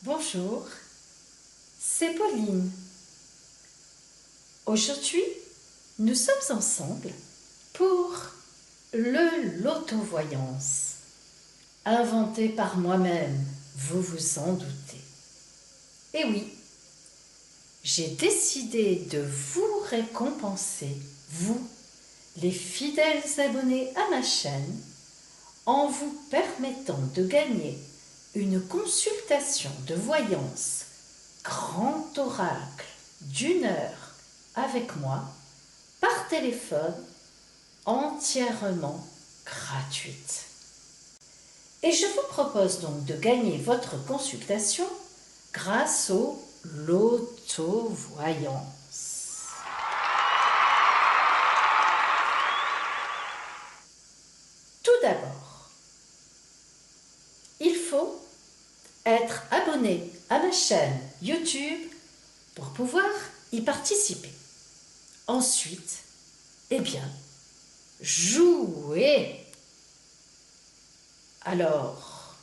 Bonjour, c'est Pauline. Aujourd'hui, nous sommes ensemble pour l'autovoyance, inventé par moi-même, vous vous en doutez. Et oui, j'ai décidé de vous récompenser, vous, les fidèles abonnés à ma chaîne, en vous permettant de gagner une consultation de voyance grand oracle d'1 heure avec moi par téléphone entièrement gratuite. Et je vous propose donc de gagner votre consultation grâce au l'autovoyance. Tout d'abord, il faut être abonné à ma chaîne YouTube pour pouvoir y participer. Ensuite, eh bien, jouer. Alors,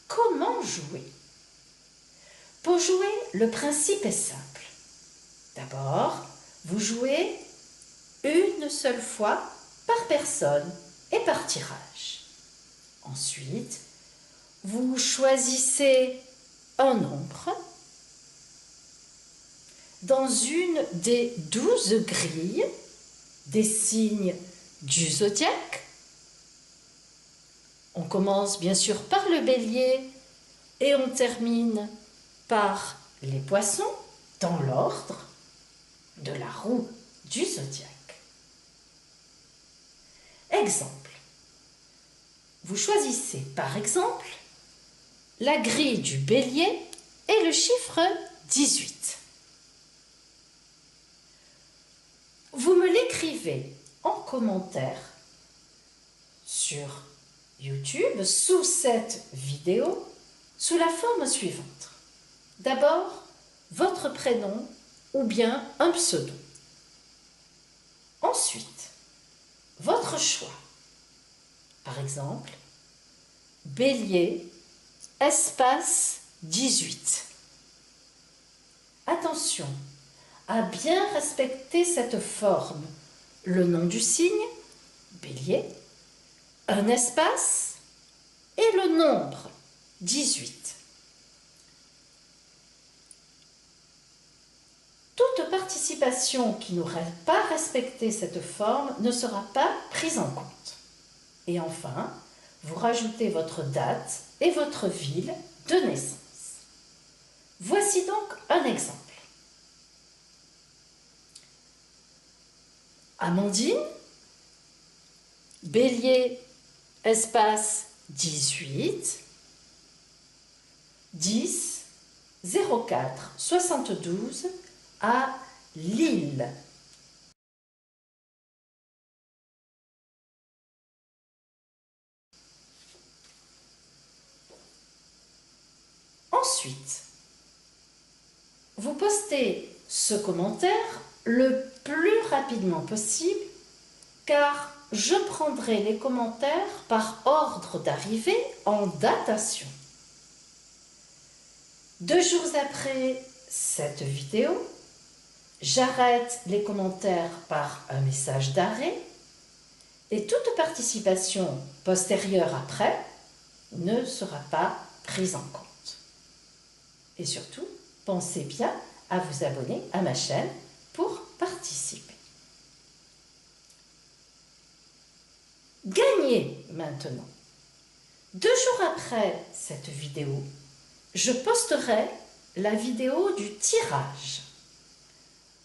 comment jouer? Pour jouer, le principe est simple. D'abord, vous jouez une seule fois par personne et par tirage. Ensuite, vous choisissez un nombre dans une des 12 grilles des signes du zodiaque. On commence bien sûr par le bélier et on termine par les poissons dans l'ordre de la roue du zodiaque. Exemple. Vous choisissez par exemple la grille du bélier et le chiffre 18. Vous me l'écrivez en commentaire sur YouTube sous cette vidéo sous la forme suivante. D'abord, votre prénom ou bien un pseudo. Ensuite, votre choix. Par exemple, bélier, espace 18. Attention à bien respecter cette forme. Le nom du signe, bélier, un espace et le nombre 18. Toute participation qui n'aurait pas respecté cette forme ne sera pas prise en compte. Et enfin, vous rajoutez votre date et votre ville de naissance. Voici donc un exemple. Amandine, bélier, espace 18, 10 04 72 à Lille. Ensuite, vous postez ce commentaire le plus rapidement possible car je prendrai les commentaires par ordre d'arrivée en datation. 2 jours après cette vidéo, j'arrête les commentaires par un message d'arrêt et toute participation postérieure après ne sera pas prise en compte. Et surtout, pensez bien à vous abonner à ma chaîne pour participer. Gagnez maintenant. 2 jours après cette vidéo, je posterai la vidéo du tirage.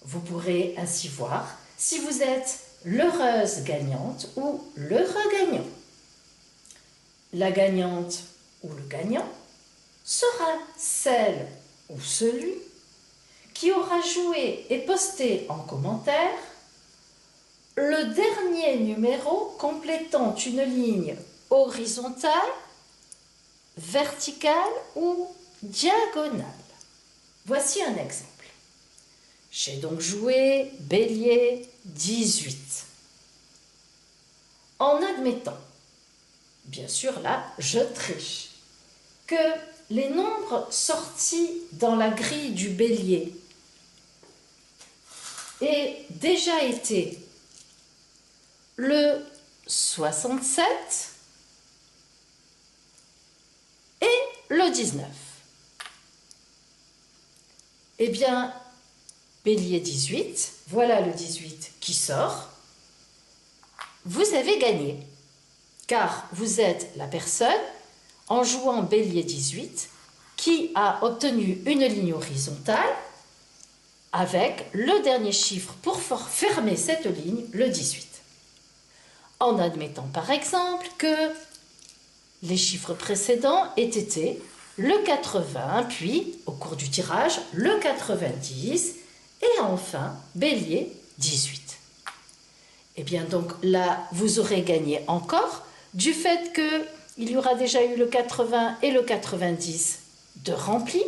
Vous pourrez ainsi voir si vous êtes l'heureuse gagnante ou l'heureux gagnant. La gagnante ou le gagnant sera celle ou celui qui aura joué et posté en commentaire le dernier numéro complétant une ligne horizontale, verticale ou diagonale. Voici un exemple. J'ai donc joué bélier 18. En admettant, bien sûr là, je triche, que les nombres sortis dans la grille du bélier aient déjà été le 67 et le 19. Eh bien, bélier 18, voilà le 18 qui sort. Vous avez gagné, car vous êtes la personne, en jouant bélier 18, qui a obtenu une ligne horizontale avec le dernier chiffre pour fermer cette ligne, le 18. En admettant par exemple que les chiffres précédents aient été le 80, puis au cours du tirage, le 90 et enfin bélier 18. Et bien donc là, vous aurez gagné encore du fait qu'il y aura déjà eu le 80 et le 90 de rempli.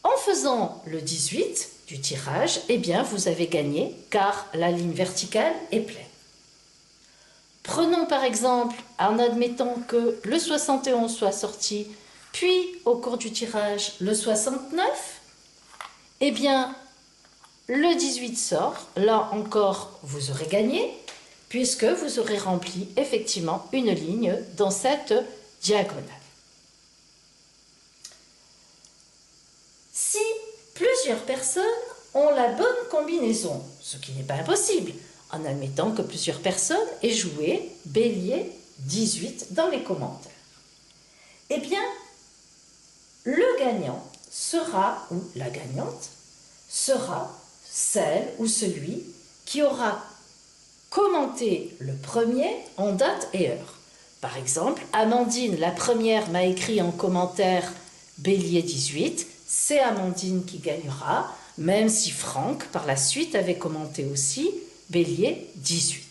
En faisant le 18 du tirage, eh bien vous avez gagné car la ligne verticale est pleine. Prenons par exemple, en admettant que le 71 soit sorti, puis au cours du tirage, le 69, eh bien, le 18 sort. Là encore, vous aurez gagné, puisque vous aurez rempli effectivement une ligne dans cette diagonale. Si plusieurs personnes ont la bonne combinaison, ce qui n'est pas impossible, en admettant que plusieurs personnes aient joué bélier 18 dans les commentaires. Eh bien, le gagnant sera, ou la gagnante, sera celle ou celui qui aura commenté le premier en date et heure. Par exemple, Amandine, la première, m'a écrit en commentaire bélier 18, c'est Amandine qui gagnera, même si Franck, par la suite, avait commenté aussi bélier 18.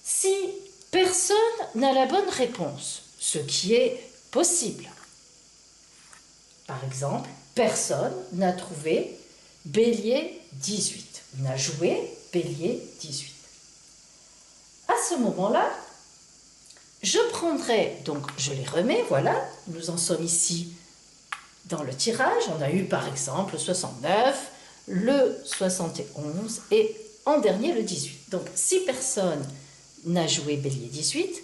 Si personne n'a la bonne réponse, ce qui est possible, par exemple, personne n'a trouvé bélier 18, n'a joué bélier 18. À ce moment-là, je prendrai, donc je les remets, voilà, nous en sommes ici dans le tirage, on a eu par exemple le 69, le 71 et en dernier le 18. Donc si personne n'a joué bélier 18,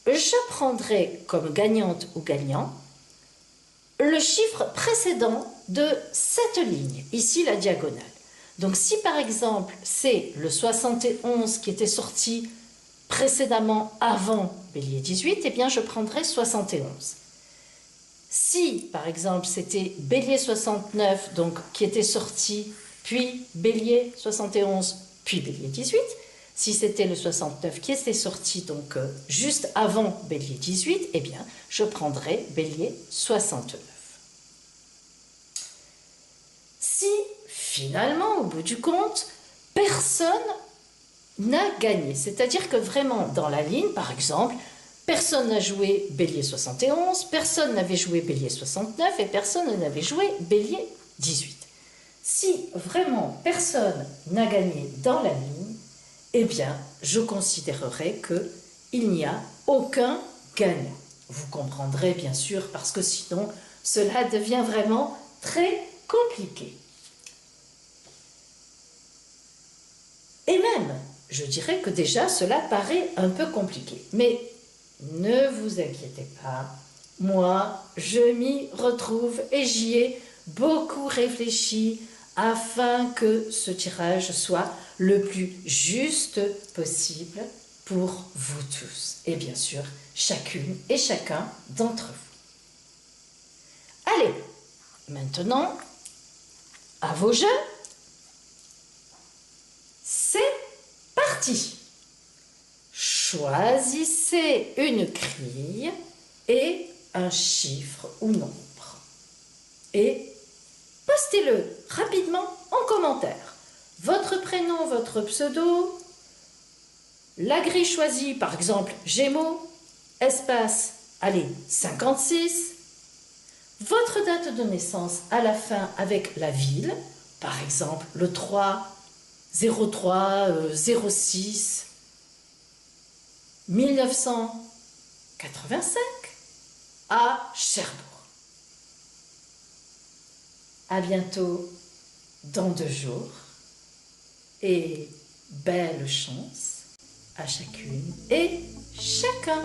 je prendrai comme gagnante ou gagnant le chiffre précédent de cette ligne, ici la diagonale. Donc si par exemple c'est le 71 qui était sorti précédemment avant bélier 18, eh bien je prendrai 71. Si par exemple c'était bélier 69 donc qui était sorti, puis bélier 71, puis bélier 18, si c'était le 69 qui était sorti donc juste avant bélier 18, eh bien je prendrai bélier 69. Si finalement, au bout du compte, personne n'a gagné, c'est-à-dire que vraiment dans la ligne, par exemple, personne n'a joué bélier 71, personne n'avait joué bélier 69 et personne n'avait joué bélier 18. Si vraiment personne n'a gagné dans la ligne, eh bien, je considérerai qu'il n'y a aucun gagnant. Vous comprendrez bien sûr, parce que sinon, cela devient vraiment très compliqué. Et même, je dirais que déjà, cela paraît un peu compliqué. Mais ne vous inquiétez pas, moi, je m'y retrouve et j'y ai beaucoup réfléchi afin que ce tirage soit le plus juste possible pour vous tous. Et bien sûr, chacune et chacun d'entre vous. Allez, maintenant, à vos jeux. C'est parti. Choisissez une grille et un chiffre ou nombre. Et postez-le rapidement en commentaire. Votre prénom, votre pseudo, la grille choisie, par exemple Gémeaux, espace, allez, 56. Votre date de naissance à la fin avec la ville, par exemple le 3 03 06 1985 à Cherbourg. À bientôt dans 2 jours et belle chance à chacune et chacun.